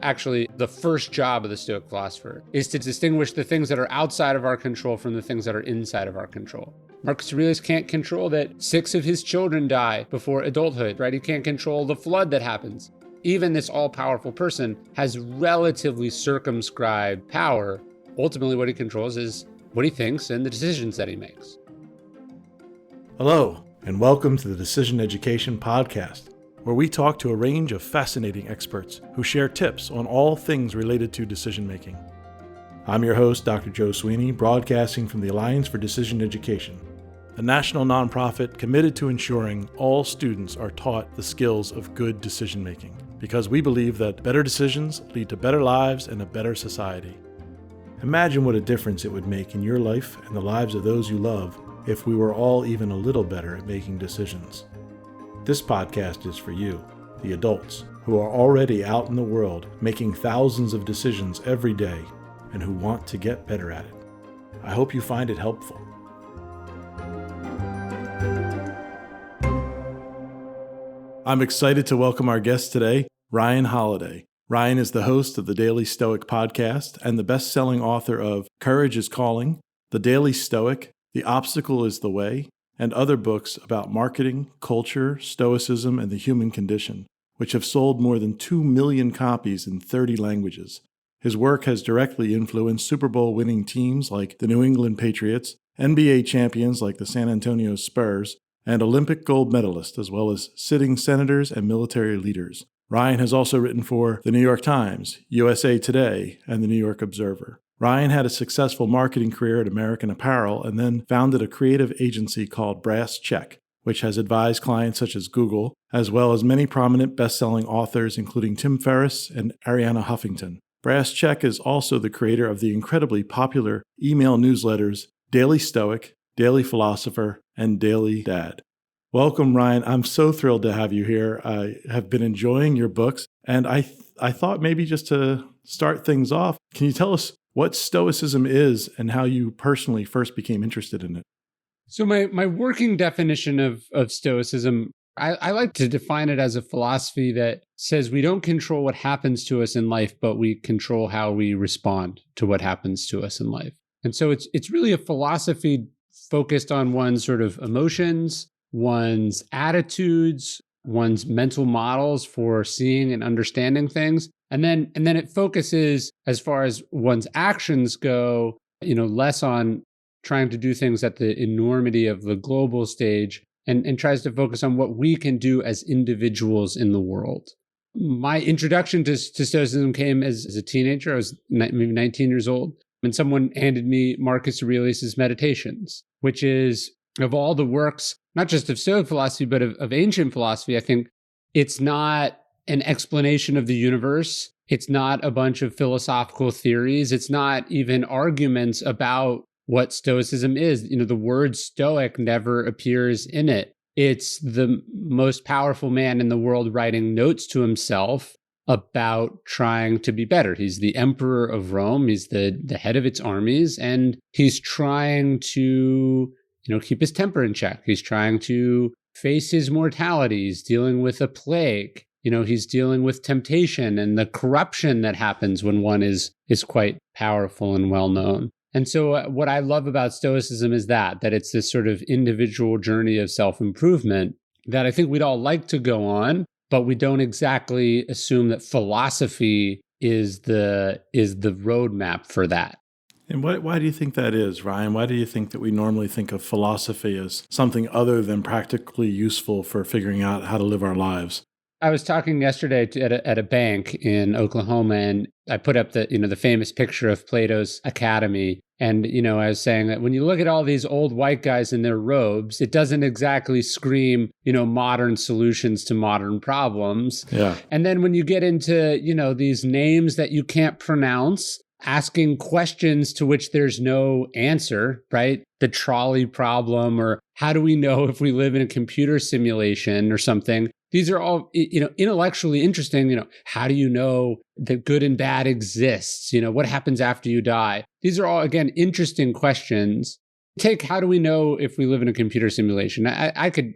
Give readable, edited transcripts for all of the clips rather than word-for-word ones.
actually the first job of the Stoic philosopher is to distinguish the things that are outside of our control from the things that are inside of our control. Marcus Aurelius can't control that 6 of his children die before adulthood, right? He can't control the flood that happens. Even this all-powerful person has relatively circumscribed power. Ultimately, what he controls is what he thinks and the decisions that he makes. Hello, and welcome to the Decision Education Podcast, where we talk to a range of fascinating experts who share tips on all things related to decision making. I'm your host, Dr. Joe Sweeney, broadcasting from the Alliance for Decision Education, a national nonprofit committed to ensuring all students are taught the skills of good decision making, because we believe that better decisions lead to better lives and a better society. Imagine what a difference it would make in your life and the lives of those you love if we were all even a little better at making decisions. This podcast is for you, the adults, who are already out in the world making thousands of decisions every day and who want to get better at it. I hope you find it helpful. I'm excited to welcome our guest today, Ryan Holiday. Ryan is the host of the Daily Stoic Podcast and the best-selling author of Courage is Calling, The Daily Stoic, The Obstacle is the Way, and other books about marketing, culture, stoicism, and the human condition, which have sold more than 2 million copies in 30 languages. His work has directly influenced Super Bowl winning teams like the New England Patriots, NBA champions like the San Antonio Spurs, and Olympic gold medalists, as well as sitting senators and military leaders. Ryan has also written for The New York Times, USA Today, and The New York Observer. Ryan had a successful marketing career at American Apparel and then founded a creative agency called Brass Check, which has advised clients such as Google, as well as many prominent best-selling authors including Tim Ferriss and Arianna Huffington. Brass Check is also the creator of the incredibly popular email newsletters Daily Stoic, Daily Philosopher, and Daily Dad. Welcome, Ryan. I'm so thrilled to have you here. I have been enjoying your books, and I thought maybe just to start things off, can you tell us what Stoicism is and how you personally first became interested in it? So my working definition of Stoicism, I like to define it as a philosophy that says we don't control what happens to us in life, but we control how we respond to what happens to us in life. And so it's really a philosophy focused on one's sort of emotions, one's attitudes, one's mental models for seeing and understanding things. And then it focuses, as far as one's actions go, less on trying to do things at the enormity of the global stage and tries to focus on what we can do as individuals in the world. My introduction to Stoicism came as a teenager. I was maybe 19 years old, and someone handed me Marcus Aurelius' Meditations, which is, of all the works, not just of Stoic philosophy, but of ancient philosophy, I think it's not an explanation of the universe. It's not a bunch of philosophical theories. It's not even arguments about what Stoicism is. The word Stoic never appears in it. It's the most powerful man in the world writing notes to himself about trying to be better. He's the emperor of Rome. He's the head of its armies, and he's trying to keep his temper in check. He's trying to face his mortality. He's dealing with a plague. He's dealing with temptation and the corruption that happens when one is quite powerful and well-known. And so what I love about Stoicism is that it's this sort of individual journey of self-improvement that I think we'd all like to go on, but we don't exactly assume that philosophy is the roadmap for that. And why do you think that is, Ryan? Why do you think that we normally think of philosophy as something other than practically useful for figuring out how to live our lives? I was talking yesterday at a bank in Oklahoma, and I put up the famous picture of Plato's Academy. And, I was saying that when you look at all these old white guys in their robes, it doesn't exactly scream, modern solutions to modern problems. Yeah. And then when you get into, these names that you can't pronounce, asking questions to which there's no answer, right? The trolley problem, or how do we know if we live in a computer simulation or something? These are all, intellectually interesting. How do you know that good and bad exists? What happens after you die? These are all, again, interesting questions. Take, how do we know if we live in a computer simulation?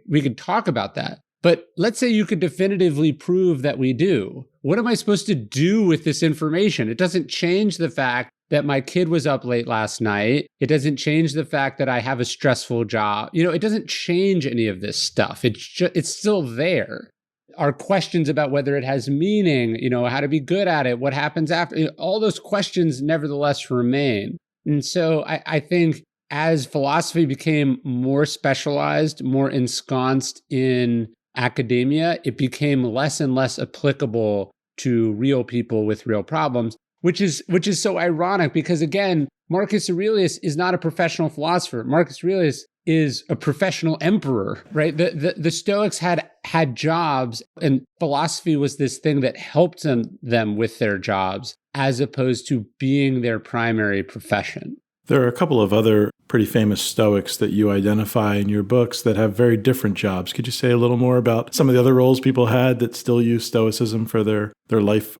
We could talk about that. But let's say you could definitively prove that we do. What am I supposed to do with this information? It doesn't change the fact that my kid was up late last night. It doesn't change the fact that I have a stressful job. It doesn't change any of this stuff. It's still there. Our questions about whether it has meaning, how to be good at it, what happens after, all those questions nevertheless remain. And so I think as philosophy became more specialized, more ensconced in academia, it became less and less applicable to real people with real problems, which is so ironic because, again, Marcus Aurelius is not a professional philosopher. Marcus Aurelius is a professional emperor, right? The Stoics had jobs, and philosophy was this thing that helped them with their jobs as opposed to being their primary profession. There are a couple of other pretty famous Stoics that you identify in your books that have very different jobs. Could you say a little more about some of the other roles people had that still use Stoicism for their life?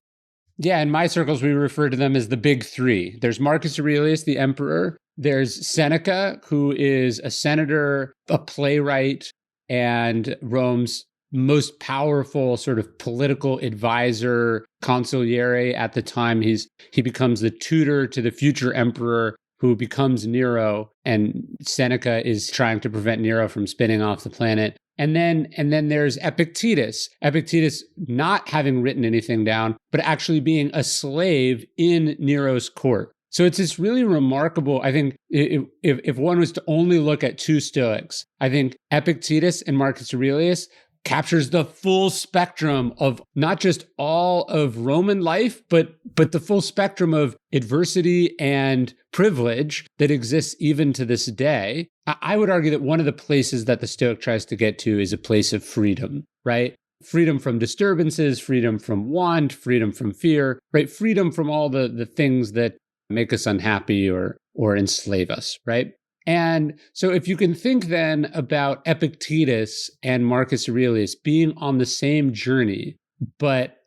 Yeah, in my circles, we refer to them as the big three. There's Marcus Aurelius, the emperor. There's Seneca, who is a senator, a playwright, and Rome's most powerful sort of political advisor, consigliere at the time. He becomes the tutor to the future emperor who becomes Nero, and Seneca is trying to prevent Nero from spinning off the planet. And then there's Epictetus. Epictetus not having written anything down, but actually being a slave in Nero's court. So it's this really remarkable, I think, if one was to only look at two Stoics, I think Epictetus and Marcus Aurelius captures the full spectrum of not just all of Roman life, but the full spectrum of adversity and privilege that exists even to this day. I would argue that one of the places that the Stoic tries to get to is a place of freedom, right? Freedom from disturbances, freedom from want, freedom from fear, right? Freedom from all the things that make us unhappy or enslave us, right? And so if you can think then about Epictetus and Marcus Aurelius being on the same journey, but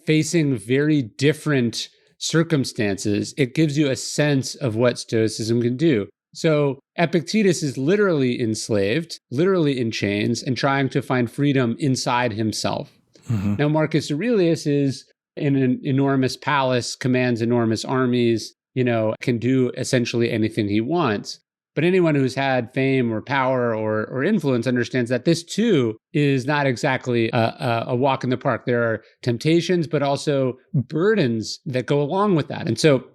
facing very different circumstances, it gives you a sense of what Stoicism can do. So Epictetus is literally enslaved, literally in chains, and trying to find freedom inside himself. Mm-hmm. Now, Marcus Aurelius is in an enormous palace, commands enormous armies, can do essentially anything he wants. But anyone who's had fame or power or influence understands that this too is not exactly a walk in the park. There are temptations, but also burdens that go along with that. And so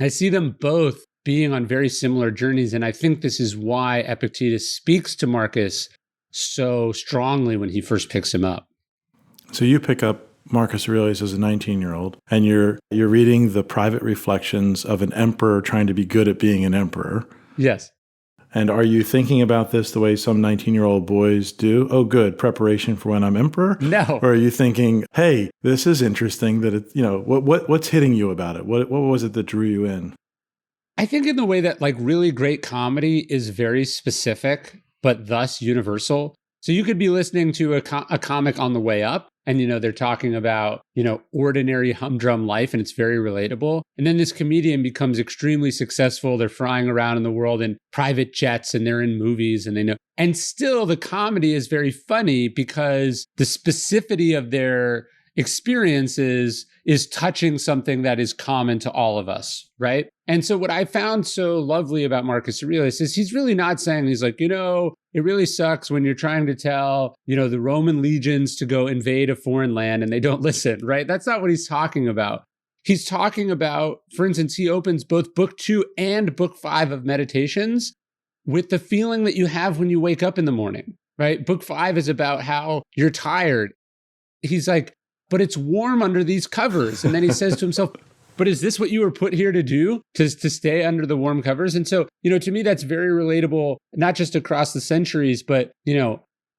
I see them both being on very similar journeys. And I think this is why Epictetus speaks to Marcus so strongly when he first picks him up. So you pick up Marcus Aurelius as a 19-year-old, and you're reading the private reflections of an emperor trying to be good at being an emperor. Yes. And are you thinking about this the way some 19-year-old boys do? Oh, good, preparation for when I'm emperor? No. Or are you thinking, hey, this is interesting that it, what's hitting you about it? What was it that drew you in? I think in the way that really great comedy is very specific, but thus universal. So you could be listening to a comic on the way up, and, they're talking about, ordinary humdrum life, and it's very relatable. And then this comedian becomes extremely successful. They're flying around in the world in private jets, and they're in movies, and they know. And still the comedy is very funny because the specificity of their experiences is touching something that is common to all of us, right? And so what I found so lovely about Marcus Aurelius is he's really not saying, he's like, it really sucks when you're trying to tell, the Roman legions to go invade a foreign land and they don't listen, right? That's not what he's talking about. He's talking about, for instance, he opens both book 2 and book 5 of Meditations with the feeling that you have when you wake up in the morning, right? Book 5 is about how you're tired. He's like, but it's warm under these covers. And then he says to himself, but is this what you were put here to do, to stay under the warm covers? And so, to me, that's very relatable, not just across the centuries, but,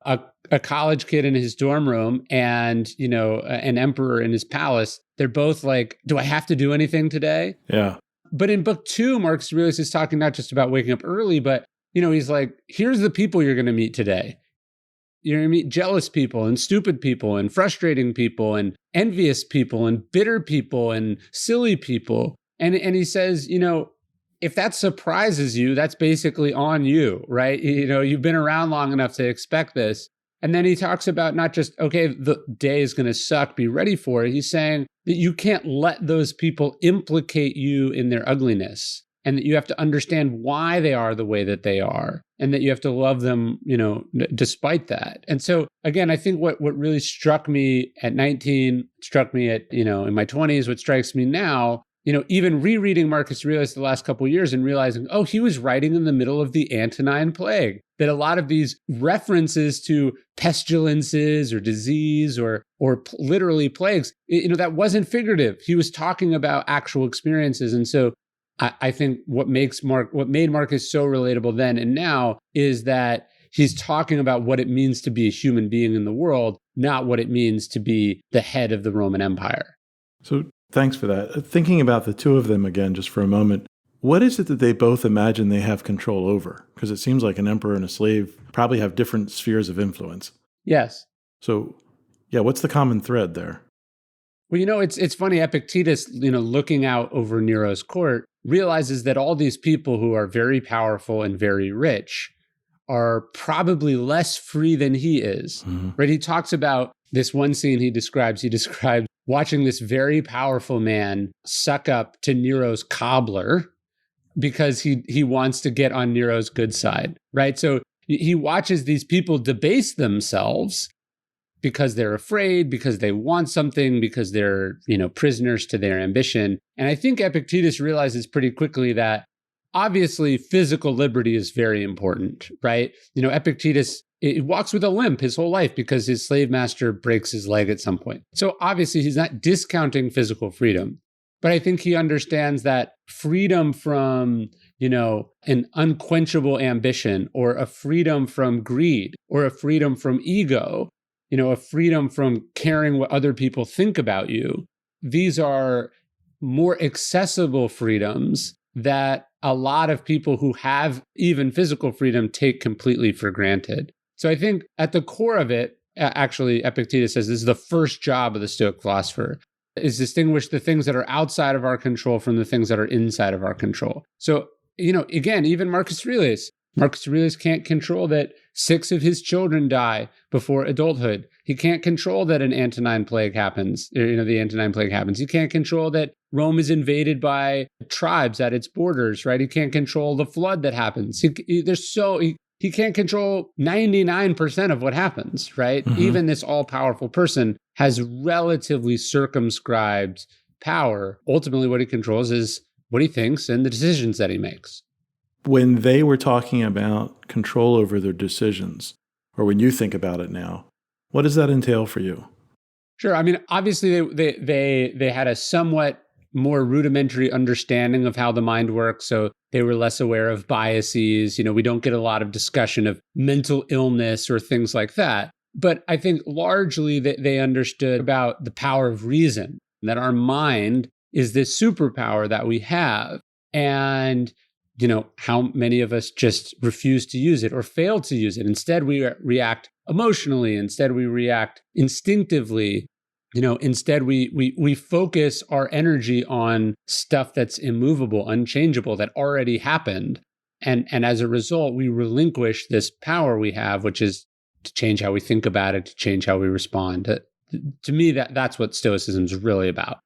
a college kid in his dorm room and, an emperor in his palace. They're both like, do I have to do anything today? Yeah. But in book 2, Marcus Aurelius is talking not just about waking up early, but, he's like, here's the people you're going to meet today. You're going to meet jealous people and stupid people and frustrating people and envious people and bitter people and silly people. And he says, if that surprises you, that's basically on you, right? You've been around long enough to expect this. And then he talks about not just, okay, the day is going to suck, be ready for it. He's saying that you can't let those people implicate you in their ugliness, and that you have to understand why they are the way that they are, and that you have to love them, despite that. And so, again, I think what really struck me at 19, struck me at, in my 20s, what strikes me now, even rereading Marcus Aurelius the last couple of years and realizing, oh, he was writing in the middle of the Antonine Plague, that a lot of these references to pestilences or disease or literally plagues, that wasn't figurative. He was talking about actual experiences. And so I think what made Marcus so relatable then and now is that he's talking about what it means to be a human being in the world, not what it means to be the head of the Roman Empire. So thanks for that. Thinking about the two of them again, just for a moment, what is it that they both imagine they have control over? Because it seems like an emperor and a slave probably have different spheres of influence. Yes. So, what's the common thread there? Well, it's funny. Epictetus, looking out over Nero's court, realizes that all these people who are very powerful and very rich are probably less free than he is, right? He talks about this one scene he described watching this very powerful man suck up to Nero's cobbler because he wants to get on Nero's good side, right? So he watches these people debase themselves because they're afraid, because they want something, because they're, prisoners to their ambition. And I think Epictetus realizes pretty quickly that obviously physical liberty is very important, right? Epictetus, he walks with a limp his whole life because his slave master breaks his leg at some point. So obviously he's not discounting physical freedom, but I think he understands that freedom from, an unquenchable ambition, or a freedom from greed, or a freedom from ego, a freedom from caring what other people think about you. These are more accessible freedoms that a lot of people who have even physical freedom take completely for granted. So I think at the core of it, actually, Epictetus says this is the first job of the Stoic philosopher, is distinguish the things that are outside of our control from the things that are inside of our control. So, again, even Marcus Aurelius can't control that 6 of his children die before adulthood. He can't control that an Antonine Plague happens, the Antonine Plague happens. He can't control that Rome is invaded by tribes at its borders, right? He can't control the flood that happens. He can't control 99% of what happens, right? Even this all-powerful person has relatively circumscribed power. Ultimately, what he controls is what he thinks and the decisions that he makes. When they were talking about control over their decisions, or when you think about it now, what does that entail for you? Sure. I mean, obviously, they had a somewhat more rudimentary understanding of how the mind works, so they were less aware of biases. We don't get a lot of discussion of mental illness or things like that. But I think largely that they understood about the power of reason, that our mind is this superpower that we have. And how many of us just refuse to use it or fail to use it? Instead, we react emotionally. Instead, we react instinctively. Instead, we focus our energy on stuff that's immovable, unchangeable, that already happened. And as a result, we relinquish this power we have, which is to change how we think about it, to change how we respond. To me, that's what Stoicism is really about.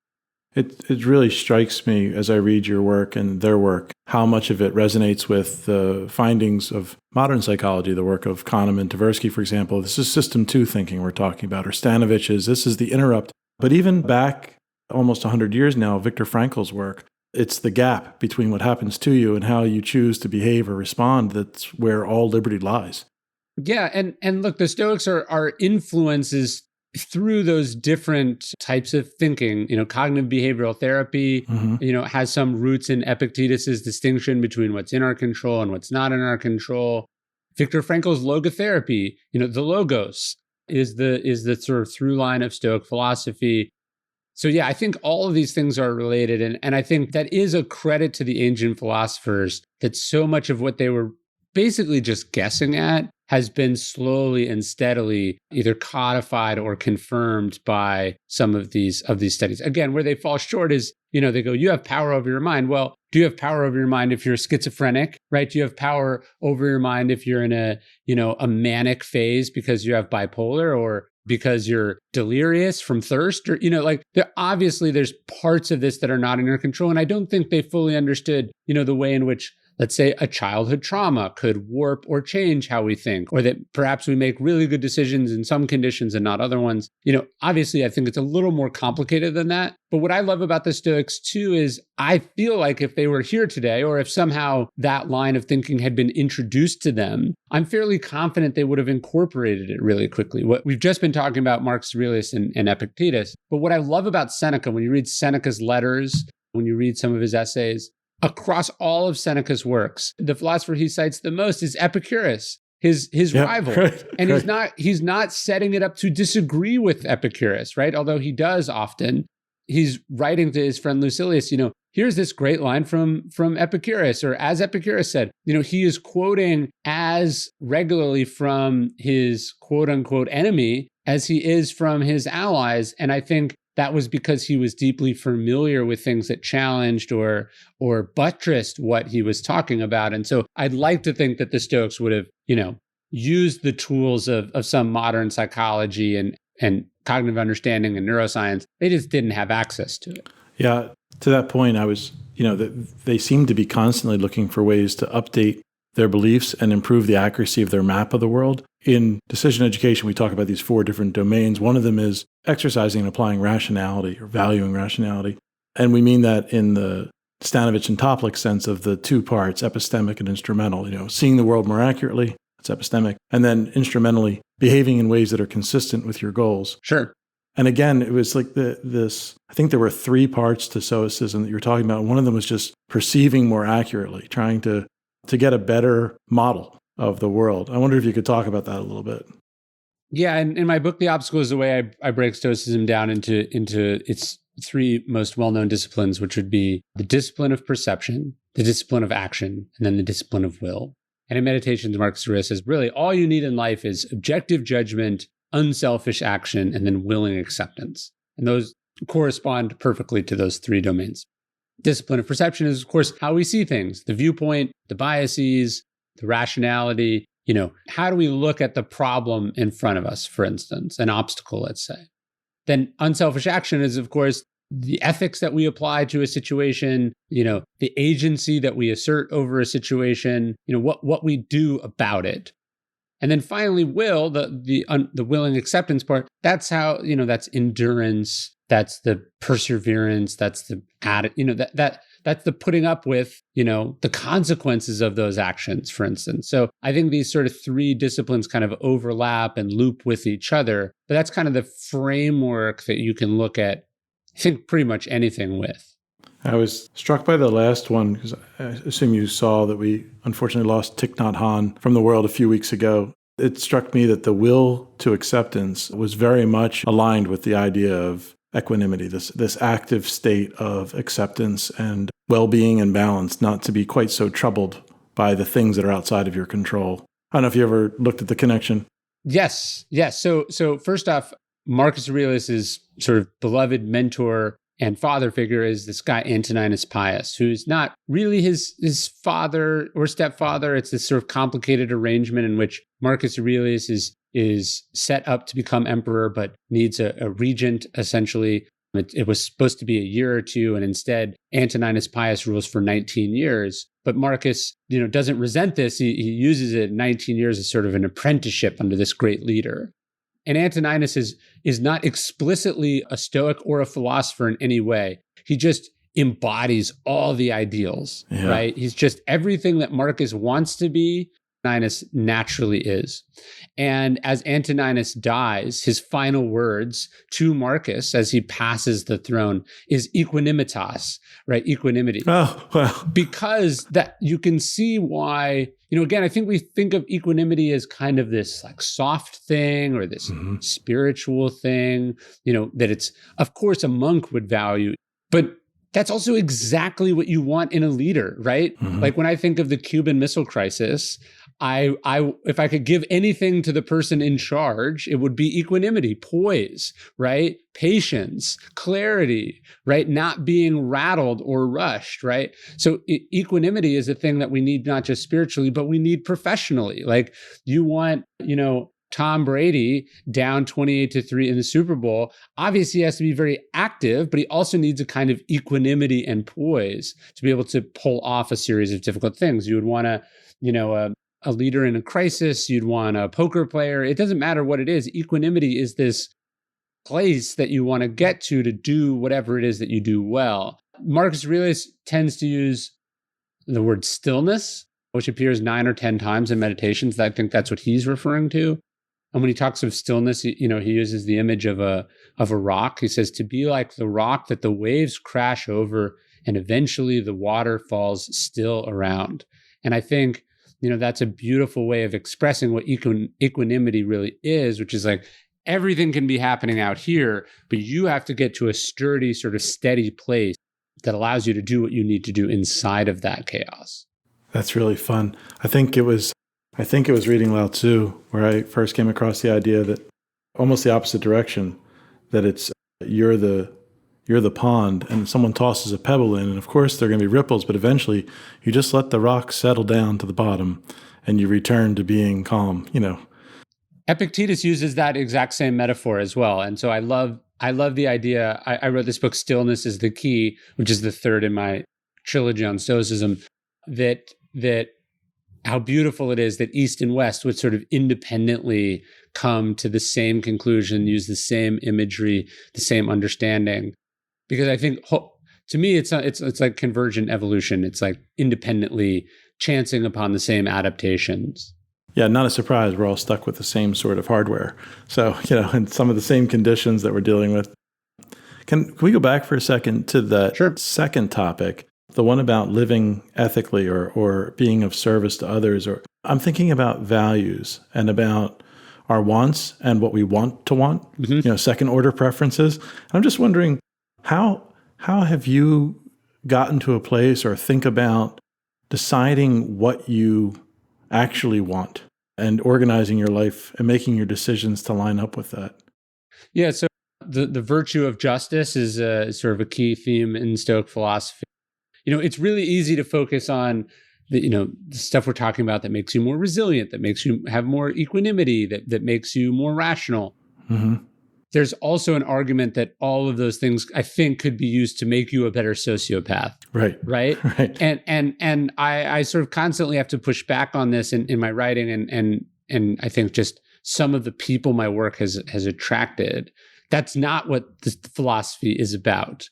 It really strikes me as I read your work and their work, how much of it resonates with the findings of modern psychology, the work of Kahneman and Tversky, for example. This is system 2 thinking we're talking about, or Stanovich's. This is the interrupt. But even back almost 100 years now, Viktor Frankl's work, it's the gap between what happens to you and how you choose to behave or respond that's where all liberty lies. Yeah, and look, the Stoics are influences through those different types of thinking. Cognitive behavioral therapy, has some roots in Epictetus's distinction between what's in our control and what's not in our control. Viktor Frankl's logotherapy, the logos is the sort of through line of Stoic philosophy. So yeah, I think all of these things are related. And I think that is a credit to the ancient philosophers, that so much of what they were basically just guessing at has been slowly and steadily either codified or confirmed by some of these studies. Again, where they fall short is, they go, you have power over your mind. Well, do you have power over your mind if you're schizophrenic, right? Do you have power over your mind if you're in a manic phase because you have bipolar, or because you're delirious from thirst, or, obviously there's parts of this that are not in your control. And I don't think they fully understood, the way in which, let's say, a childhood trauma could warp or change how we think, or that perhaps we make really good decisions in some conditions and not other ones. Obviously, I think it's a little more complicated than that. But what I love about the Stoics too is I feel like if they were here today, or if somehow that line of thinking had been introduced to them, I'm fairly confident they would have incorporated it really quickly. What we've just been talking about Marcus Aurelius and Epictetus. But what I love about Seneca, when you read Seneca's letters, when you read some of his essays, across all of Seneca's works, the philosopher he cites the most is Epicurus, his rival. Right, and right. he's not setting it up to disagree with Epicurus, right? Although he does often. He's writing to his friend Lucilius, here's this great line from Epicurus, or as Epicurus said, he is quoting as regularly from his quote unquote enemy as he is from his allies. And I think that was because he was deeply familiar with things that challenged or buttressed what he was talking about. And so I'd like to think that the Stoics would have, used the tools of some modern psychology and cognitive understanding and neuroscience. They just didn't have access to it. Yeah. To that point, they seem to be constantly looking for ways to update their beliefs and improve the accuracy of their map of the world. In decision education, we talk about these 4 different domains. One of them is exercising and applying rationality, or valuing rationality. And we mean that in the Stanovich and Toplick sense of the 2 parts, epistemic and instrumental, seeing the world more accurately, that's epistemic, and then instrumentally behaving in ways that are consistent with your goals. Sure. And again, it was like I think there were 3 parts to Stoicism that you were talking about. One of them was just perceiving more accurately, trying to get a better model of the world. I wonder if you could talk about that a little bit. Yeah, and in my book, The Obstacle is the way I break Stoicism down into its 3 most well-known disciplines, which would be the discipline of perception, the discipline of action, and then the discipline of will. And in Meditations, Marcus Aurelius says, really, all you need in life is objective judgment, unselfish action, and then willing acceptance. And those correspond perfectly to those 3 domains. Discipline of perception is, of course, how we see things, the viewpoint, the biases, the rationality. How do we look at the problem in front of us, for instance, an obstacle, let's say. Then unselfish action is, of course, the ethics that we apply to a situation, the agency that we assert over a situation, what we do about it. And then finally, will, the willing acceptance part, that's how, that's endurance, that's the perseverance, that's the that's the putting up with, the consequences of those actions, for instance. So I think these sort of 3 disciplines kind of overlap and loop with each other, but that's kind of the framework that you can look at, I think, pretty much anything with. I was struck by the last one because I assume you saw that we unfortunately lost Thich Nhat Hanh from the world a few weeks ago. It struck me that the will to acceptance was very much aligned with the idea of equanimity, this active state of acceptance and well-being and balance, not to be quite so troubled by the things that are outside of your control. I don't know if you ever looked at the connection. Yes. So first off, Marcus Aurelius' sort of beloved mentor and father figure is this guy Antoninus Pius, who's not really his father or stepfather. It's this sort of complicated arrangement in which Marcus Aurelius is set up to become emperor, but needs a regent, essentially. It was supposed to be a year or 2, and instead Antoninus Pius rules for 19 years. But Marcus, doesn't resent this. He uses it 19 years as sort of an apprenticeship under this great leader. And Antoninus is not explicitly a Stoic or a philosopher in any way. He just embodies all the ideals, right? He's just everything that Marcus wants to be, Antoninus naturally is. And as Antoninus dies, his final words to Marcus as he passes the throne is equanimitas, right? Equanimity. Oh, well. Because that you can see why, again, I think we think of equanimity as kind of this like soft thing or this spiritual thing, that it's, of course, a monk would value, but that's also exactly what you want in a leader, right? Like when I think of the Cuban Missile Crisis, if I could give anything to the person in charge, it would be equanimity, poise, right? Patience, clarity, right? Not being rattled or rushed, right? So equanimity is a thing that we need not just spiritually, but we need professionally. Like you want, Tom Brady down 28-3 in the Super Bowl. Obviously, he has to be very active, but he also needs a kind of equanimity and poise to be able to pull off a series of difficult things. You would want a leader in a crisis. You'd want a poker player. It doesn't matter what it is. Equanimity is this place that you want to get to do whatever it is that you do well. Marcus Aurelius tends to use the word stillness, which appears 9 or 10 times in Meditations. I think that's what he's referring to. And when he talks of stillness, he uses the image of a rock. He says to be like the rock that the waves crash over and eventually the water falls still around. And I think, that's a beautiful way of expressing what equanimity really is, which is like everything can be happening out here, but you have to get to a sturdy, sort of steady place that allows you to do what you need to do inside of that chaos. That's really fun. I think it was reading Lao Tzu where I first came across the idea that almost the opposite direction, that it's you're the pond and someone tosses a pebble in, and of course there are going to be ripples, but eventually you just let the rock settle down to the bottom and you return to being calm, Epictetus uses that exact same metaphor as well. And so I love the idea. I wrote this book, Stillness is the Key, which is the third in my trilogy on Stoicism, that how beautiful it is that East and West would sort of independently come to the same conclusion, use the same imagery, the same understanding. Because I think, to me, it's like convergent evolution. It's like independently chancing upon the same adaptations. Yeah, not a surprise. We're all stuck with the same sort of hardware. So, and some of the same conditions that we're dealing with. Can we go back for a second to the Sure. second topic, the one about living ethically or being of service to others? Or I'm thinking about values and about our wants and what we want to want, second order preferences. I'm just wondering, how have you gotten to a place or think about deciding what you actually want and organizing your life and making your decisions to line up with that? Yeah, so the virtue of justice is sort of a key theme in Stoic philosophy. It's really easy to focus on the stuff we're talking about that makes you more resilient, that makes you have more equanimity, that makes you more rational. Mm-hmm. There's also an argument that all of those things, I think, could be used to make you a better sociopath. Right. Right. And I sort of constantly have to push back on this in my writing, and I think just some of the people my work has attracted. That's not what the philosophy is about.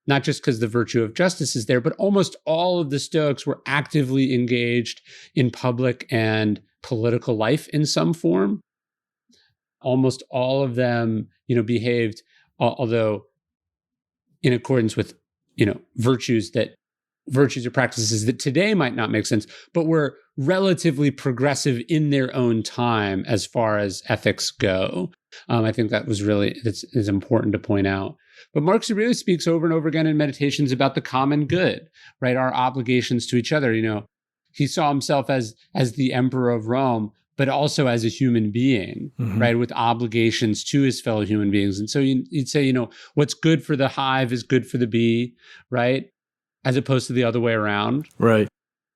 Not just because the virtue of justice is there, but almost all of the Stoics were actively engaged in public and political life in some form. Almost all of them, behaved, although in accordance with, virtues or practices that today might not make sense, but were relatively progressive in their own time as far as ethics go. I think that was really, is important to point out. But Marcus Aurelius speaks over and over again in Meditations about the common good, right? Our obligations to each other. He saw himself as the emperor of Rome, but also as a human being, mm-hmm. right, with obligations to his fellow human beings. And so you'd say, what's good for the hive is good for the bee, right, as opposed to the other way around. Right.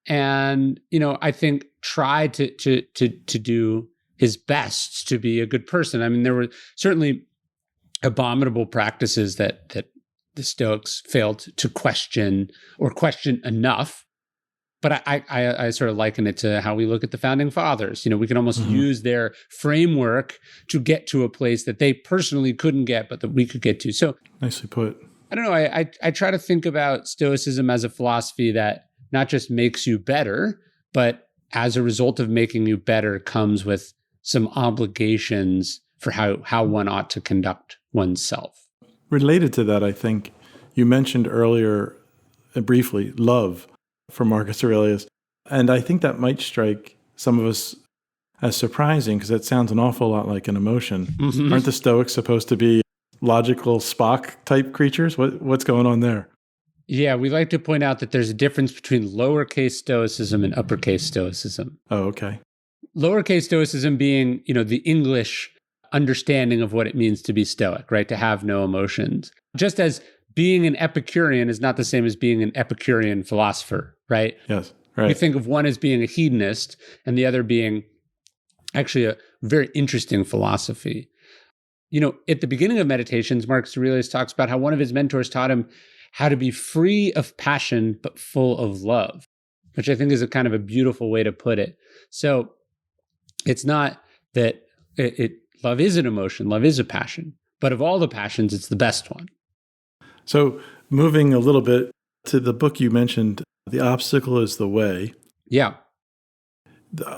And, I think tried to do his best to be a good person. I mean, there were certainly abominable practices that the Stoics failed to question enough. But I sort of liken it to how we look at the founding fathers. We can almost mm-hmm. use their framework to get to a place that they personally couldn't get, but that we could get to. So nicely put. I don't know. I try to think about Stoicism as a philosophy that not just makes you better, but as a result of making you better comes with some obligations for how one ought to conduct oneself. Related to that, I think you mentioned earlier briefly love from Marcus Aurelius. And I think that might strike some of us as surprising because that sounds an awful lot like an emotion. Mm-hmm. Aren't the Stoics supposed to be logical Spock type creatures? What's going on there? Yeah, we like to point out that there's a difference between lowercase Stoicism and uppercase Stoicism. Oh, okay. lowercase stoicism being, the English understanding of what it means to be stoic, right? To have no emotions. Just as being an Epicurean is not the same as being an Epicurean philosopher, right? Yes, right. We think of one as being a hedonist and the other being actually a very interesting philosophy. At the beginning of Meditations, Marcus Aurelius talks about how one of his mentors taught him how to be free of passion, but full of love, which I think is a kind of a beautiful way to put it. So it's not that love is an emotion, love is a passion, but of all the passions, it's the best one. So moving a little bit to the book you mentioned, The Obstacle is the Way. Yeah.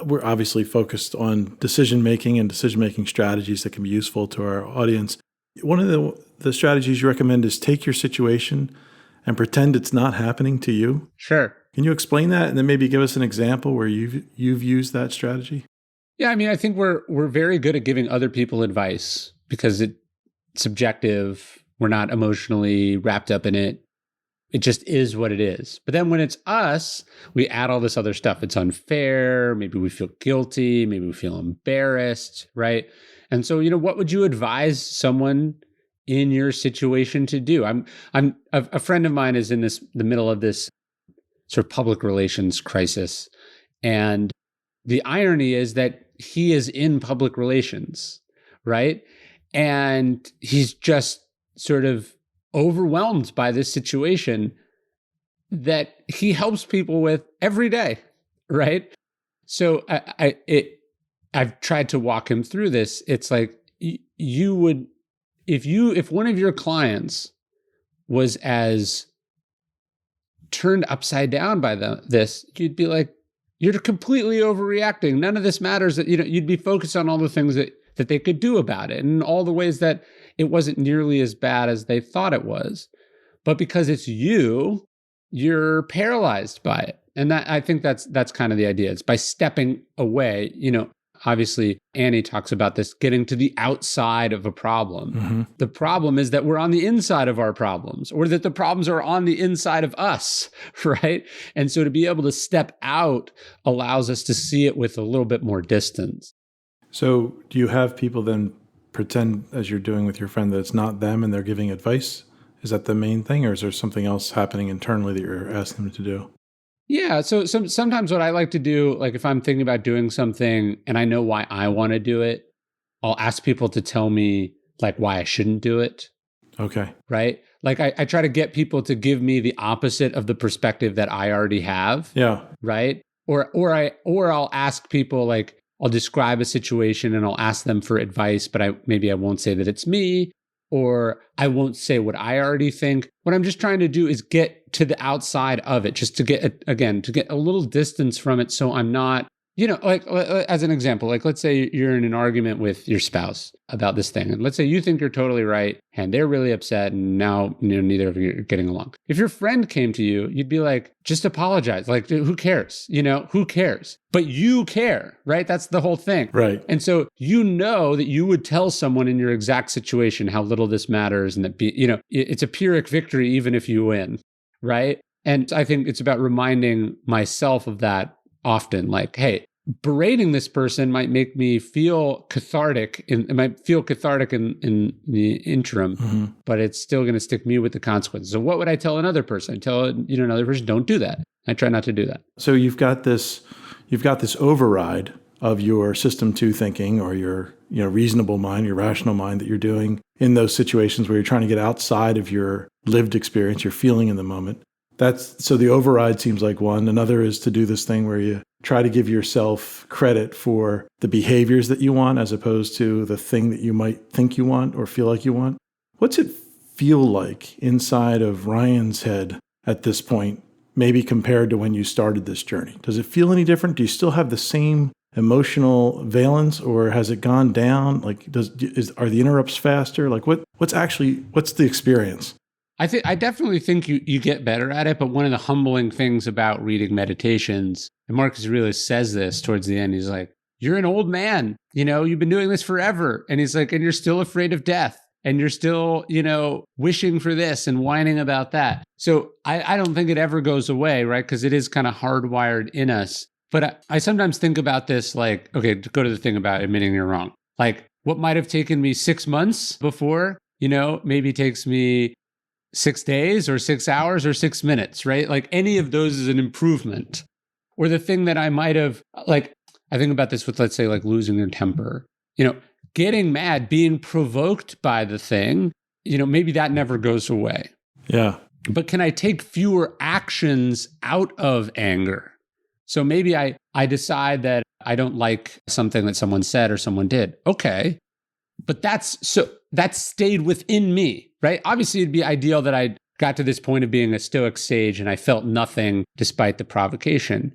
We're obviously focused on decision-making and decision-making strategies that can be useful to our audience. One of the strategies you recommend is take your situation and pretend it's not happening to you. Sure. Can you explain that and then maybe give us an example where you've used that strategy? Yeah, I think we're very good at giving other people advice because it's subjective. We're not emotionally wrapped up in it. It just is what it is. But then when it's us, we add all this other stuff. It's unfair. Maybe we feel guilty. Maybe we feel embarrassed, right? And so, what would you advise someone in your situation to do? A friend of mine is in the middle of this sort of public relations crisis. And the irony is that he is in public relations, right? And he's just sort of overwhelmed by this situation that he helps people with every day, right? So I've tried to walk him through this. It's like you would, if one of your clients was as turned upside down by this, you'd be like, you're completely overreacting. None of this matters. That you'd be focused on all the things that they could do about it and all the ways that it wasn't nearly as bad as they thought it was. But because it's you're paralyzed by it. And that, I think that's kind of the idea. It's by stepping away. Obviously Annie talks about this, getting to the outside of a problem. Mm-hmm. The problem is that we're on the inside of our problems, or that the problems are on the inside of us, right? And so to be able to step out allows us to see it with a little bit more distance. So do you have people then pretend, as you're doing with your friend, that it's not them and they're giving advice? Is that the main thing, or is there something else happening internally that you're asking them to do? Yeah. So sometimes what I like to do, like if I'm thinking about doing something and I know why I want to do it, I'll ask people to tell me like why I shouldn't do it. Okay. Right. Like I try to get people to give me the opposite of the perspective that I already have. Yeah. Right. Or I'll ask people, like I'll describe a situation and I'll ask them for advice, but maybe I won't say that it's me, or I won't say what I already think. What I'm just trying to do is get to the outside of it, just to get a little distance from it. So I'm not, like as an example, like let's say you're in an argument with your spouse about this thing. And let's say you think you're totally right and they're really upset and now neither of you are getting along. If your friend came to you, you'd be like, just apologize. Like, who cares? Who cares? But you care, right? That's the whole thing. Right. And so that you would tell someone in your exact situation how little this matters and that it's a Pyrrhic victory even if you win, right? And I think it's about reminding myself of that often, like, hey, berating this person might make me feel cathartic. It might feel cathartic in the interim, mm-hmm. but it's still going to stick me with the consequences. So what would I tell another person? I tell another person, don't do that. I try not to do that. So you've got this override of your system 2 thinking, or your reasonable mind, your rational mind, that you're doing in those situations where you're trying to get outside of your lived experience, your feeling in the moment. So the override seems like one. Another is to do this thing where you try to give yourself credit for the behaviors that you want as opposed to the thing that you might think you want or feel like you want. What's it feel like inside of Ryan's head at this point, maybe compared to when you started this journey? Does it feel any different? Do you still have the same emotional valence, or has it gone down? Like, are the interrupts faster? Like, what's the experience? I definitely think you get better at it, but one of the humbling things about reading Meditations, and Marcus Aurelius says this towards the end, he's like, you're an old man, you've been doing this forever. And he's like, and you're still afraid of death, and you're still, wishing for this and whining about that. So I don't think it ever goes away, right? Because it is kind of hardwired in us. But I sometimes think about this like, okay, to go to the thing about admitting you're wrong. Like what might have taken me 6 months before, maybe takes me 6 days or 6 hours or 6 minutes, right? Like any of those is an improvement. Or the thing that I might have, like, I think about this with, let's say, like losing your temper, getting mad, being provoked by the thing, maybe that never goes away. Yeah. But can I take fewer actions out of anger? So maybe I decide that I don't like something that someone said or someone did. Okay. But that stayed within me, right? Obviously, it'd be ideal that I got to this point of being a Stoic sage and I felt nothing despite the provocation.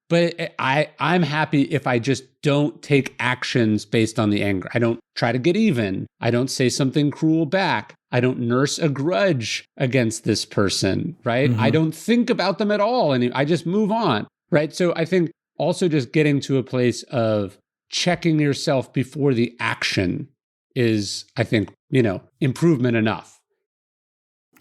But I'm happy if I just don't take actions based on the anger. I don't try to get even. I don't say something cruel back. I don't nurse a grudge against this person, right? I don't think about them at all. And I just move on, right? So I think also just getting to a place of checking yourself before the action is, I think, improvement enough.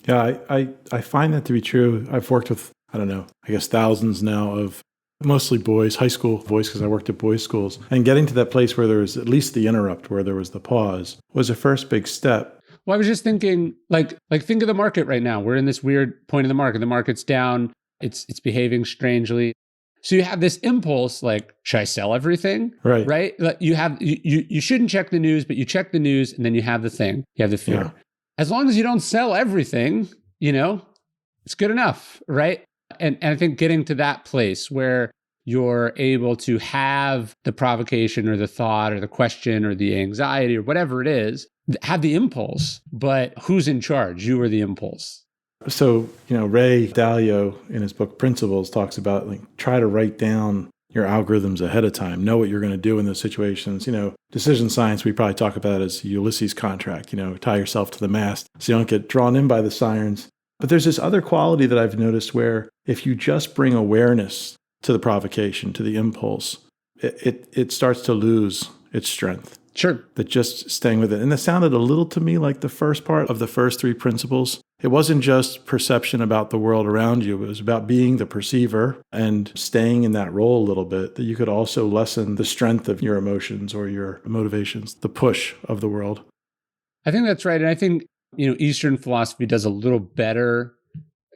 Yeah, I find that to be true. I've worked with, I don't know, I guess thousands now of mostly boys, high school boys, because I worked at boys' schools. And getting to that place where there was at least the interrupt, where there was the pause, was a first big step. Well, I was just thinking, like think of the market right now. We're in this weird point in the market. The market's down. It's behaving strangely. So you have this impulse, like, should I sell everything? Right. Right? You shouldn't check the news, but you check the news and then you have the thing. You have the fear. Yeah. As long as you don't sell everything, it's good enough, right? And I think getting to that place where you're able to have the provocation or the thought or the question or the anxiety or whatever it is, have the impulse, but who's in charge? You or the impulse? So, Ray Dalio in his book Principles talks about try to write down your algorithms ahead of time, know what you're going to do in those situations. Decision science, we probably talk about as Ulysses contract, tie yourself to the mast so you don't get drawn in by the sirens. But there's this other quality that I've noticed where if you just bring awareness to the provocation, to the impulse, it starts to lose its strength. Sure. That just staying with it. And it sounded a little to me like the first part of the first 3 principles. It wasn't just perception about the world around you. It was about being the perceiver and staying in that role a little bit, that you could also lessen the strength of your emotions or your motivations, the push of the world. I think that's right. And I think, Eastern philosophy does a little better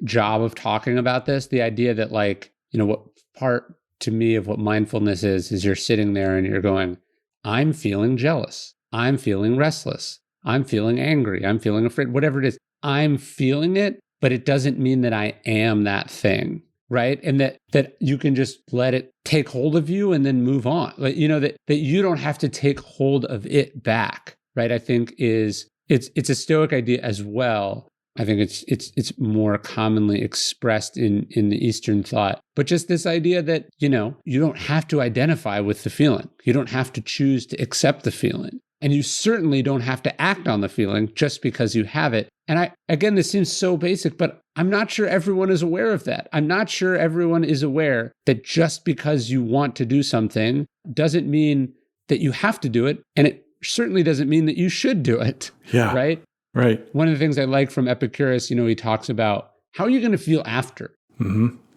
job of talking about this. The idea that what part to me of what mindfulness is you're sitting there and you're going, I'm feeling jealous. I'm feeling restless. I'm feeling angry. I'm feeling afraid, whatever it is. I'm feeling it, but it doesn't mean that I am that thing, right? And that you can just let it take hold of you and then move on. That you don't have to take hold of it back, right? I think it's a Stoic idea as well. I think it's more commonly expressed in the Eastern thought. But just this idea that, you don't have to identify with the feeling. You don't have to choose to accept the feeling. And you certainly don't have to act on the feeling just because you have it. And again, this seems so basic, but I'm not sure everyone is aware of that. I'm not sure everyone is aware that just because you want to do something doesn't mean that you have to do it. And it certainly doesn't mean that you should do it. Yeah. Right? Right. One of the things I like from Epicurus, he talks about how are you going to feel after,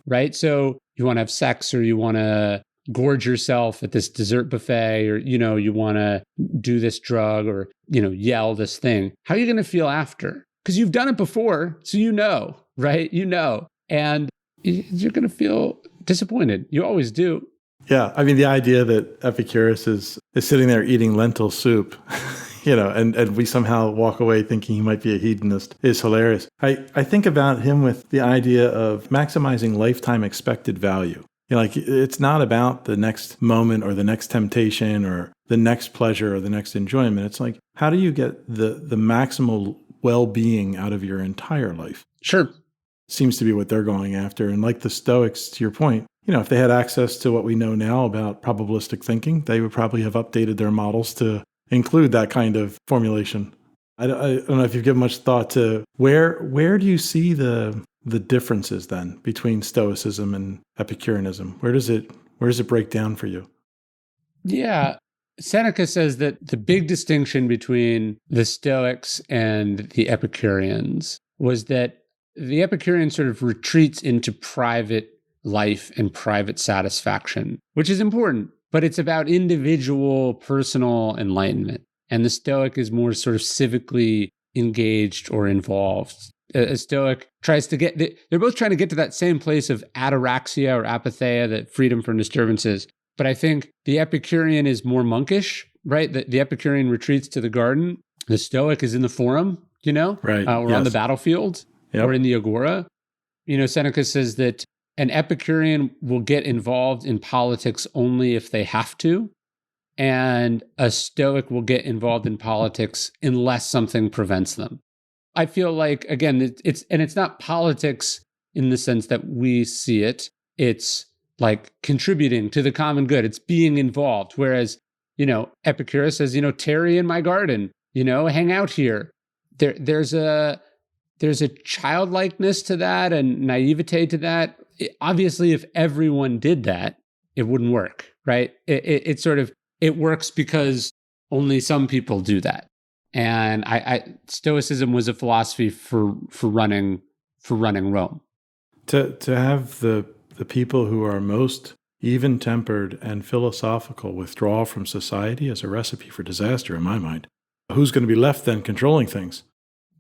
right? So you want to have sex or you want to gorge yourself at this dessert buffet or, you want to do this drug or, yell this thing. How are you going to feel after? Because you've done it before. So right? And you're going to feel disappointed. You always do. Yeah. I mean, the idea that Epicurus is sitting there eating lentil soup and we somehow walk away thinking he might be a hedonist is hilarious. I think about him with the idea of maximizing lifetime expected value. It's not about the next moment or the next temptation or the next pleasure or the next enjoyment. It's like, how do you get the maximal well-being out of your entire life? Sure. Seems to be what they're going after. And like the Stoics, to your point, if they had access to what we know now about probabilistic thinking, they would probably have updated their models to include that kind of formulation. I don't know if you've given much thought to where do you see the differences then between Stoicism and Epicureanism? Where does it break down for you? Yeah. Seneca says that the big distinction between the Stoics and the Epicureans was that the Epicurean sort of retreats into private life and private satisfaction, which is important, but it's about individual personal enlightenment. And the Stoic is more sort of civically engaged or involved. A Stoic tries to they're both trying to get to that same place of ataraxia or apatheia, that freedom from disturbances. But I think the Epicurean is more monkish, right? The Epicurean retreats to the garden. The Stoic is in the forum, right. Or on the battlefield, or in the agora. Seneca says that an Epicurean will get involved in politics only if they have to, and a Stoic will get involved in politics unless something prevents them. I feel like, again, it's not politics in the sense that we see it. It's like contributing to the common good. It's being involved. Whereas, Epicurus says, tarry in my garden, hang out here. There's a childlikeness to that and naivete to that. Obviously, if everyone did that, it wouldn't work, right? It works because only some people do that. And Stoicism was a philosophy for running Rome. To have the people who are most even-tempered and philosophical withdraw from society is a recipe for disaster in my mind. Who's going to be left then controlling things?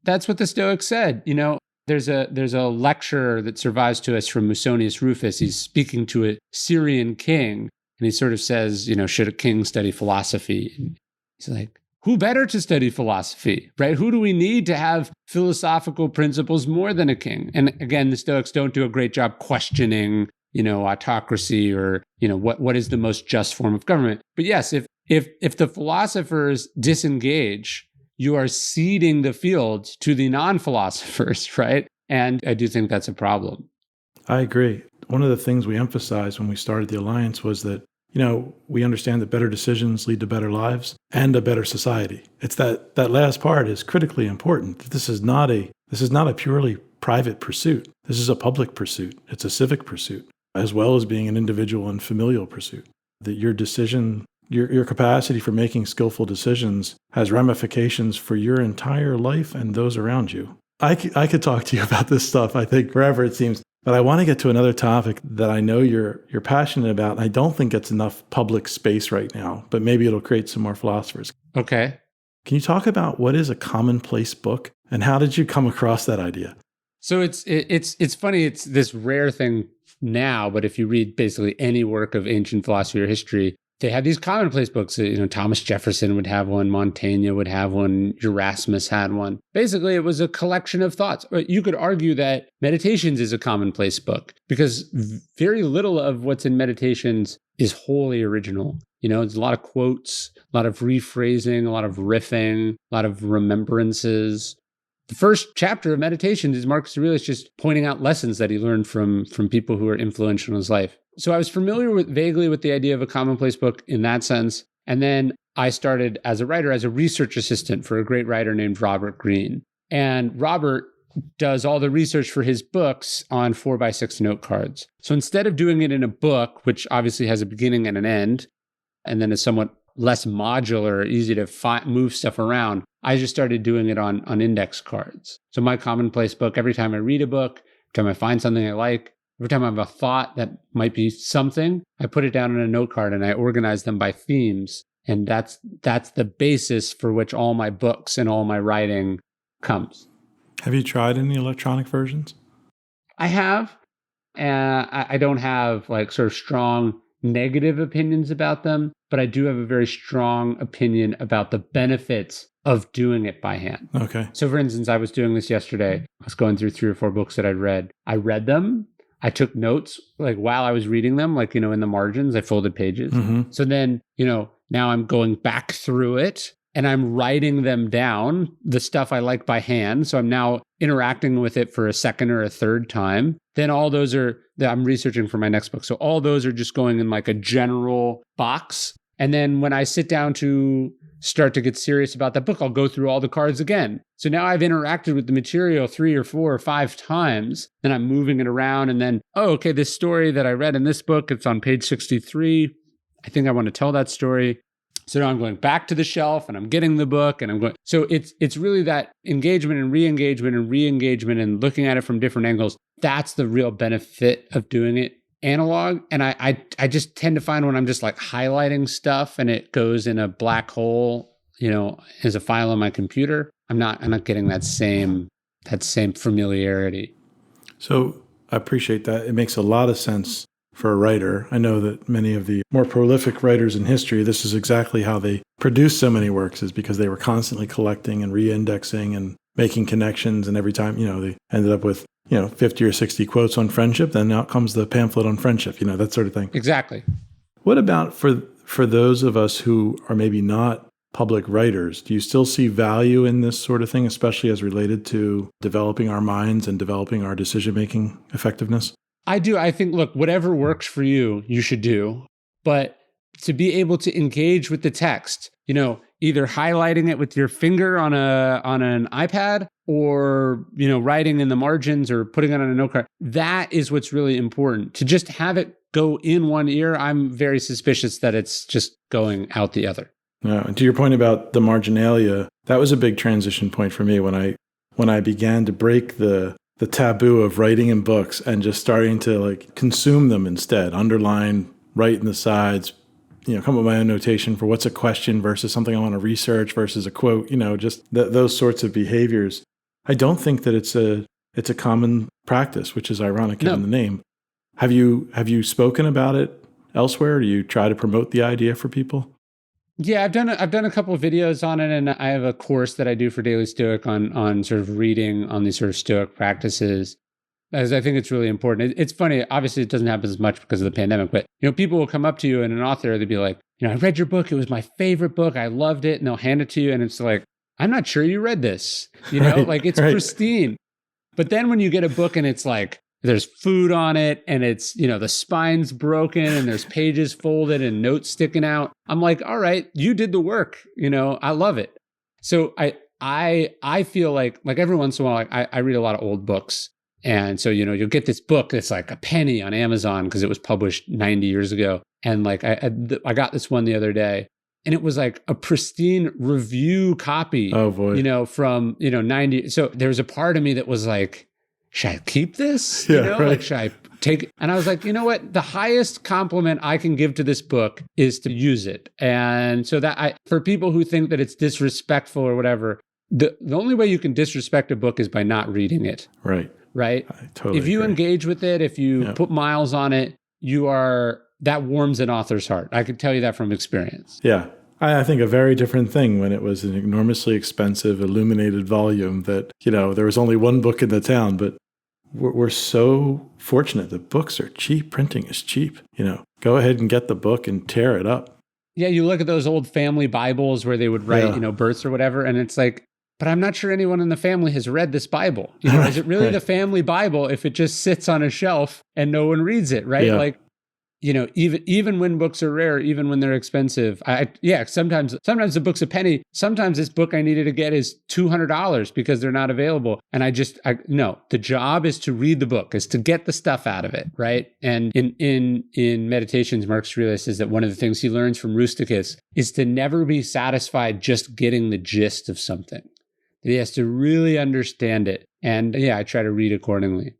That's what the Stoics said. There's a lecture that survives to us from Musonius Rufus. He's speaking to a Syrian king, and he sort of says, should a king study philosophy? And he's like, who better to study philosophy, right? Who do we need to have philosophical principles more than a king? And again, the Stoics don't do a great job questioning, autocracy or, what is the most just form of government. But yes, if the philosophers disengage, you are ceding the field to the non-philosophers, right? And I do think that's a problem. I agree. One of the things we emphasized when we started the Alliance was that, we understand that better decisions lead to better lives and a better society. It's that last part is critically important. This is not a purely private pursuit. This is a public pursuit. It's a civic pursuit, as well as being an individual and familial pursuit. That your decision, your capacity for making skillful decisions has ramifications for your entire life and those around you. I could talk to you about this stuff, I think, forever, it seems. But I want to get to another topic that I know you're passionate about, and I don't think gets enough public space right now, but maybe it'll create some more philosophers. Okay. Can you talk about what is a commonplace book, and how did you come across that idea? So it's funny. It's this rare thing now, but if you read basically any work of ancient philosophy or history, they have these commonplace books. Thomas Jefferson would have one, Montaigne would have one, Erasmus had one. Basically, it was a collection of thoughts. You could argue that Meditations is a commonplace book because very little of what's in Meditations is wholly original. There's a lot of quotes, a lot of rephrasing, a lot of riffing, a lot of remembrances. The first chapter of Meditations is Marcus Aurelius just pointing out lessons that he learned from people who are influential in his life. So I was familiar vaguely with the idea of a commonplace book in that sense. And then I started as a writer, as a research assistant for a great writer named Robert Greene. And Robert does all the research for his books on 4x6 note cards. So instead of doing it in a book, which obviously has a beginning and an end, and then is somewhat less modular, easy to move stuff around, I just started doing it on index cards. So my commonplace book, every time I read a book, every time I find something I like, every time I have a thought that might be something, I put it down on a note card and I organize them by themes. And that's the basis for which all my books and all my writing comes. Have you tried any electronic versions? I have. I don't have sort of strong negative opinions about them, but I do have a very strong opinion about the benefits of doing it by hand. Okay. So for instance, I was doing this yesterday. I was going through 3 or 4 books that I'd read. I read them. I took notes while I was reading them, in the margins, I folded pages. Mm-hmm. So then, now I'm going back through it and I'm writing them down, the stuff I like by hand. So I'm now interacting with it for a second or a third time. Then all those I'm researching for my next book. So all those are just going in a general box. And then when I sit down to start to get serious about that book, I'll go through all the cards again. So now I've interacted with the material 3 or 4 or 5 times, and I'm moving it around. And then, okay, this story that I read in this book, it's on page 63. I think I want to tell that story. So now I'm going back to the shelf and I'm getting the book and I'm going. So it's really that engagement and re-engagement and re-engagement and looking at it from different angles. That's the real benefit of doing it analog. And I just tend to find when I'm just like highlighting stuff and it goes in a black hole, as a file on my computer, I'm not getting that same familiarity. So I appreciate that. It makes a lot of sense for a writer. I know that many of the more prolific writers in history, this is exactly how they produced so many works, is because they were constantly collecting and re-indexing and making connections. And every time, they ended up with, 50 or 60 quotes on friendship, then out comes the pamphlet on friendship, that sort of thing. Exactly. What about for those of us who are maybe not public writers? Do you still see value in this sort of thing, especially as related to developing our minds and developing our decision-making effectiveness? I do. I think, look, whatever works for you, you should do. But to be able to engage with the text, either highlighting it with your finger on an iPad or, writing in the margins or putting it on a note card, that is what's really important. To just have it go in one ear, I'm very suspicious that it's just going out the other. And to your point about the marginalia, that was a big transition point for me when I began to break the taboo of writing in books and just starting to consume them instead, underline, write in the sides, come up with my own notation for what's a question versus something I want to research versus a quote, just those sorts of behaviors. I don't think that it's a common practice, which is ironic in the name. Have you spoken about it elsewhere? Do you try to promote the idea for people? Yeah, I've done a couple of videos on it, and I have a course that I do for Daily Stoic on sort of reading on these sort of Stoic practices, as I think it's really important. It's funny, obviously it doesn't happen as much because of the pandemic, but people will come up to you and an author, they'll be like, I read your book, it was my favorite book, I loved it, and they'll hand it to you, and it's like, I'm not sure you read this, it's pristine. But then when you get a book and it's like, there's food on it and it's, the spine's broken and there's pages folded and notes sticking out. I'm like, all right, you did the work. I love it. So I feel like every once in a while, I read a lot of old books. And so, you'll get this book that's like a penny on Amazon because it was published 90 years ago. And I got this one the other day and it was like a pristine review copy, oh boy, from, 90. So there was a part of me that was like, should I keep this? Yeah, right. Should I take it? And I was like, you know what? The highest compliment I can give to this book is to use it. And so for people who think that it's disrespectful or whatever, the only way you can disrespect a book is by not reading it. Right. Right. I totally If you agree. engage with it, if you put miles on it, that warms an author's heart. I can tell you that from experience. Yeah. I think a very different thing when it was an enormously expensive illuminated volume that, there was only one book in the town, but we're so fortunate that books are cheap. Printing is cheap. Go ahead and get the book and tear it up. Yeah. You look at those old family Bibles where they would write, births or whatever. And it's like, but I'm not sure anyone in the family has read this Bible. Is it really the family Bible if it just sits on a shelf and no one reads it, right? Yeah. Even when books are rare, even when they're expensive, sometimes the book's a penny. Sometimes this book I needed to get is $200 because they're not available. And no, the job is to read the book, is to get the stuff out of it, right? And in Meditations, Marcus Aurelius says that one of the things he learns from Rusticus is to never be satisfied just getting the gist of something. That he has to really understand it. And I try to read accordingly.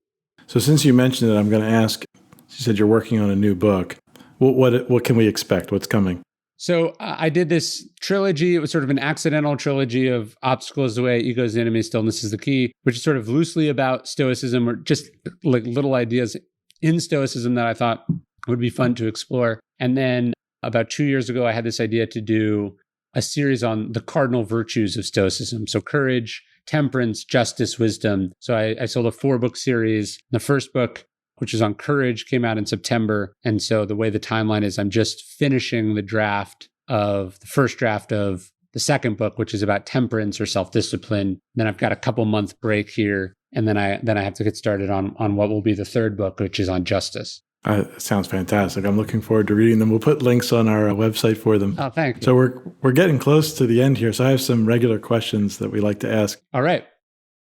So since you mentioned it, I'm going to ask, you said you're working on a new book. What can we expect? What's coming? So I did this trilogy. It was sort of an accidental trilogy of Obstacle is the Way, Ego is the Enemy, Stillness is the Key, which is sort of loosely about Stoicism or just like little ideas in Stoicism that I thought would be fun to explore. And then about 2 years ago, I had this idea to do a series on the cardinal virtues of Stoicism. So courage, temperance, justice, wisdom. So I sold a 4-book series. The first book, which is on courage, came out in September. And so the way the timeline is, I'm just finishing the first draft of the second book, which is about temperance or self-discipline. Then I've got a couple month break here. And then I have to get started on what will be the third book, which is on justice. That sounds fantastic. I'm looking forward to reading them. We'll put links on our website for them. Oh, thank you. So we're getting close to the end here. So I have some regular questions that we like to ask. All right.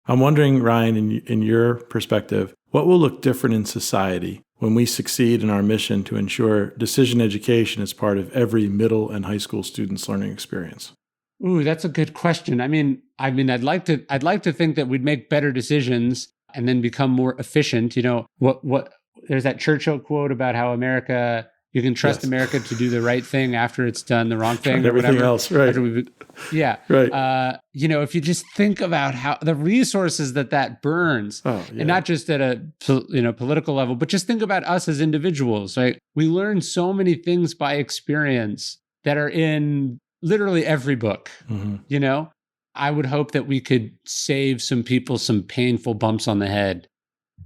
I'm wondering, Ryan, in your perspective, what will look different in society when we succeed in our mission to ensure decision education is part of every middle and high school student's learning experience? Ooh, that's a good question. I mean, I'd like to think that we'd make better decisions and then become more efficient. there's that Churchill quote about how you can trust America to do the right thing after it's done the wrong thing, or everything whatever. Else, right? Right. If you just think about how the resources that burns, and not just at a political level, but just think about us as individuals, right? We learn so many things by experience that are in literally every book. Mm-hmm. I would hope that we could save some people some painful bumps on the head,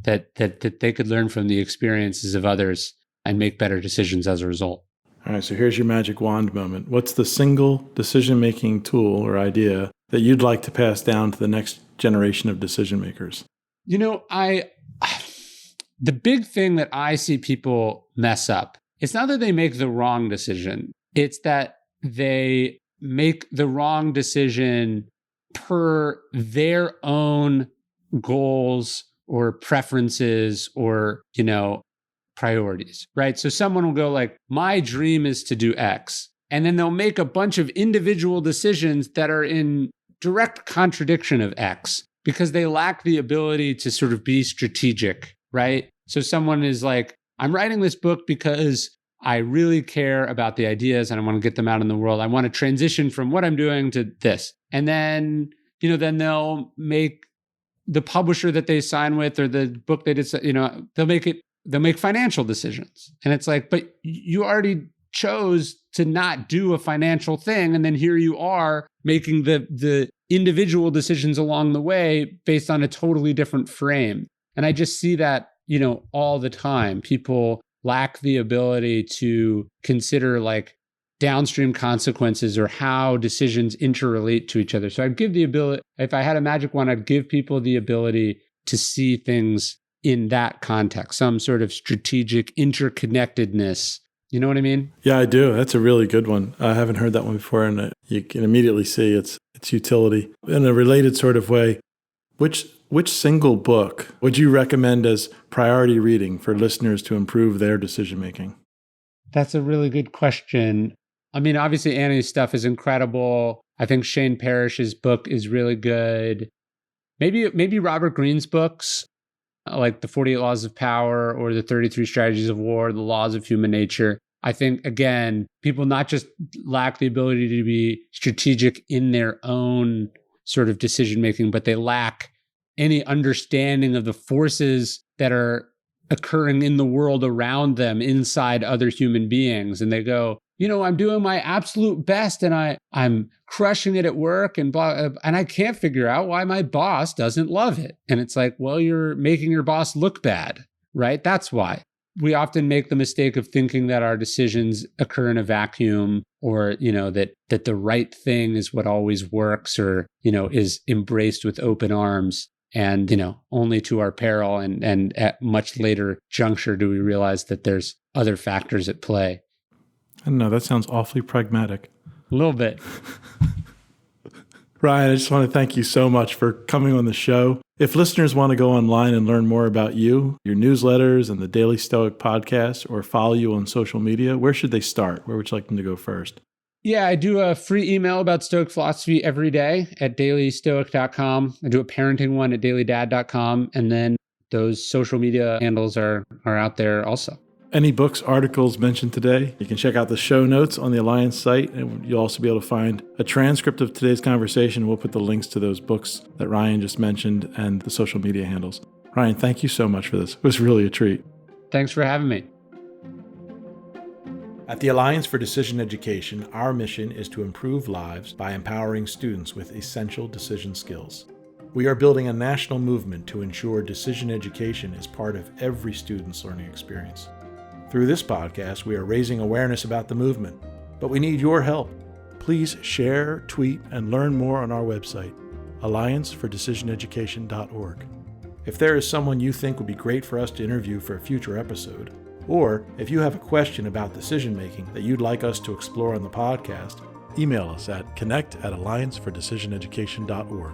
that they could learn from the experiences of others and make better decisions as a result. All right, so here's your magic wand moment. What's the single decision-making tool or idea that you'd like to pass down to the next generation of decision makers? The big thing that I see people mess up, it's not that they make the wrong decision. It's that they make the wrong decision per their own goals or preferences or, priorities, right? So someone will go like, my dream is to do X. And then they'll make a bunch of individual decisions that are in direct contradiction of X because they lack the ability to sort of be strategic, right? So someone is like, I'm writing this book because I really care about the ideas and I want to get them out in the world. I want to transition from what I'm doing to this. And then, then they'll make the publisher that they sign with or the book they did, they'll make financial decisions. And it's like, but you already chose to not do a financial thing. And then here you are making the individual decisions along the way based on a totally different frame. And I just see that, all the time. People lack the ability to consider like downstream consequences or how decisions interrelate to each other. So I'd give the ability, if I had a magic wand, I'd give people the ability to see things in that context, some sort of strategic interconnectedness. You know what I mean? Yeah, I do. That's a really good one. I haven't heard that one before, and you can immediately see its utility. In a related sort of way, which single book would you recommend as priority reading for listeners to improve their decision making? That's a really good question. I mean, obviously Annie's stuff is incredible. I think Shane Parrish's book is really good. Maybe Robert Greene's books, like the 48 Laws of Power or the 33 Strategies of War, the Laws of Human Nature. I think, again, people not just lack the ability to be strategic in their own sort of decision-making, but they lack any understanding of the forces that are occurring in the world around them inside other human beings. And they go, I'm doing my absolute best and I'm crushing it at work and blah, and I can't figure out why my boss doesn't love it. And it's like, well, you're making your boss look bad, right? That's why. We often make the mistake of thinking that our decisions occur in a vacuum or, that the right thing is what always works or, is embraced with open arms. And, only to our peril and at much later juncture do we realize that there's other factors at play. I don't know. That sounds awfully pragmatic. A little bit. Ryan, I just want to thank you so much for coming on the show. If listeners want to go online and learn more about you, your newsletters and the Daily Stoic Podcast, or follow you on social media, where should they start? Where would you like them to go first? Yeah, I do a free email about Stoic philosophy every day at dailystoic.com. I do a parenting one at dailydad.com. And then those social media handles are out there also. Any books, articles mentioned today, you can check out the show notes on the Alliance site, and you'll also be able to find a transcript of today's conversation. We'll put the links to those books that Ryan just mentioned and the social media handles. Ryan, thank you so much for this. It was really a treat. Thanks for having me. At the Alliance for Decision Education, our mission is to improve lives by empowering students with essential decision skills. We are building a national movement to ensure decision education is part of every student's learning experience. Through this podcast, we are raising awareness about the movement, but we need your help. Please share, tweet, and learn more on our website, alliancefordecisioneducation.org. If there is someone you think would be great for us to interview for a future episode, or if you have a question about decision-making that you'd like us to explore on the podcast, email us at connect@alliancefordecisioneducation.org.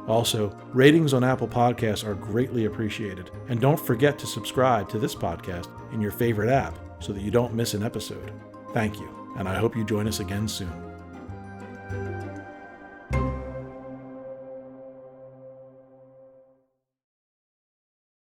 Also, ratings on Apple Podcasts are greatly appreciated. And don't forget to subscribe to this podcast in your favorite app so that you don't miss an episode. Thank you, and I hope you join us again soon.